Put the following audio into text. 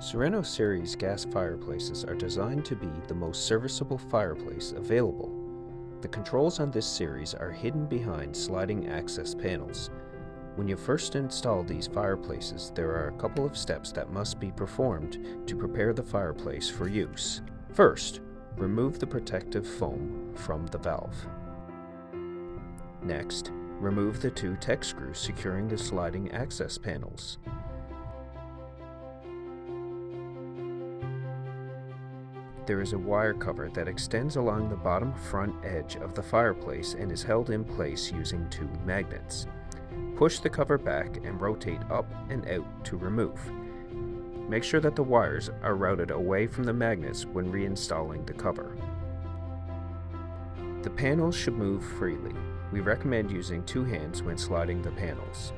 Sereno series gas fireplaces are designed to be the most serviceable fireplace available. The controls on this series are hidden behind sliding access panels. When you first install these fireplaces, there are a couple of steps that must be performed to prepare the fireplace for use. First, remove the protective foam from the valve. Next, remove the two Tek screws securing the sliding access panels. There is a wire cover that extends along the bottom front edge of the fireplace and is held in place using two magnets. Push the cover back and rotate up and out to remove. Make sure that the wires are routed away from the magnets when reinstalling the cover. The panels should move freely. We recommend using two hands when sliding the panels.